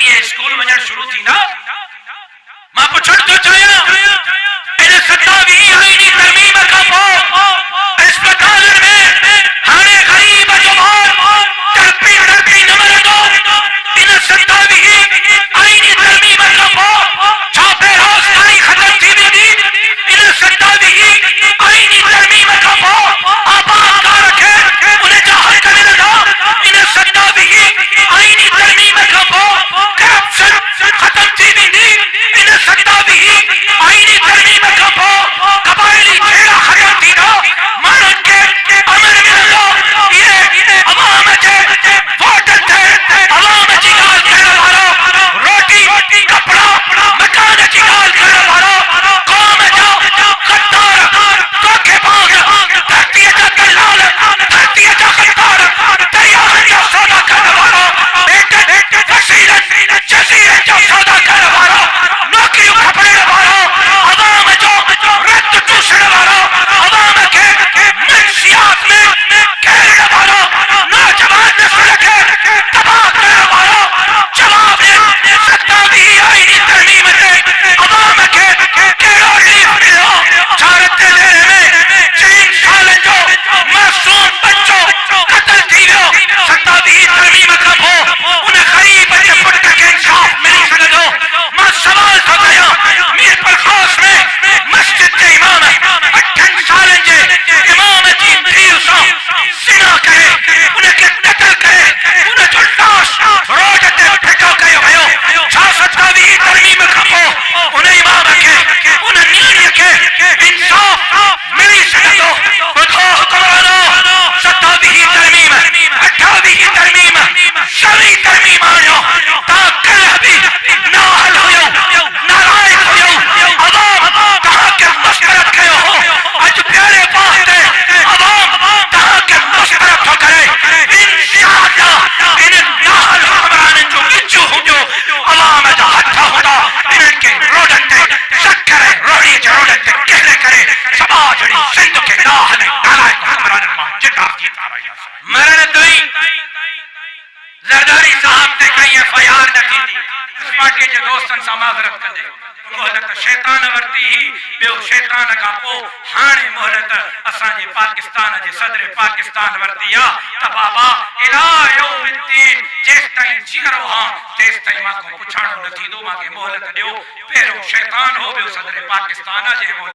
ये स्कूल वजन शुरू थी ना मां पुछण तो चाहिए इन 27 आईनी तरमीम का पोइ अस्पताल में हाणे गरीब जवान तड़पी न मरंदो इन 27 आईनी तरमीम का पोइ छा बेरोज़गारी खत्म थी वेंदी इन 27 आईनी तरमीम का पोइ आबादकार खे उन जा हक़ मिलंदा इन 27 आईनी तरमीम का पोइ करप्शन खत्म थी वेंदी इन 27 आईनी तरमीम का पोइ कबायली झेड़ा खत्म थींदा माण्हुनि खे अमन मिलंदो ये अवाम जे वोटनि ते अवाम जी ॻाल्हि करण वारो रोटी कपड़ा मकान जी ॻाल्हि करण वारो क़ौम जा गद्दार धोखेबाज़ धरतीअ जा दलाल धरतीअ जा गद्दार दरियाहनि जा सौदा करण वारो ॿेटनि वसीलनि जज़ीरनि जा सौदा करण वारो नौकरियूं खपण वारो अवाम जो रत चूसण वारो अवाम खे मंशियात में घेरण वारो नौजवान नस्ल खे तबाह करण वारो जवाब ॾियनि 27 आईनी तरमीम ते अवाम खे कहिड़ो रिलीफ मिलियो छा रत में 4 सालनि जो मासूम बच्चो क़त्ल थी वियो 27 तरमीम खां पोइ उन ग़रीब जे पुट खे इंसाफ़ मिली सघंदो मां सवाल थो कयां मीर परखास में मस्जिद जे इमाम 8 सालनि जे इमाम जी धीउ सां ज़िना करे उनखे क़त्ल करे उन जो लाश रोड ते फिको कयो वियो छा 27 तरमीम खां पोइ उन इमाम खे उन नीड़ीअ खे इंसाफ़ मिली सघंदो ॿुधो हुकुमरानो 27 तरमीम 28 तरमीम 26 तरमीम आणियो तव्हां कल्ह बि नाअहल हुयो नालाइक़ हुयो अवाम तव्हांखे मुस्तरद कयो हो अॼु प्यारे बाह ते अवाम तव्हांखे मुस्तरद थो करे इंशाअल्लाह इन नाअहल हुकुमराननि जो विचू हूंदो अवाम जा हथ हूंदा इन्हनि खे रोडनि ते शक्कर रोड़ीअ जे रोडनि ते किले करे सभा जहिड़ी सिंध खे नाअहल नालाइक़ हुकुमराननि मां जिंदा थी ठाराईंदासीं मरण ताईं ज़रदारी साहब ते कई एफआईआर न थींदी पार्टी जे दोस्तनि सां माज़रत कंदे मोहलत शैतान वरती ही ॿियो शैतान खां पोइ हाणे मोहलत असांजे पाकिस्तान जे सदर पाकिस्तान वरती आहे त बाबा इला यौमिद्दीन जेसि ताईं जीअरो हां तेसि ताईं मां को पुछाणो न थींदो मूंखे मोहलत ॾियो पहिरियों शैतान हो ॿियो सदर पाकिस्तान जे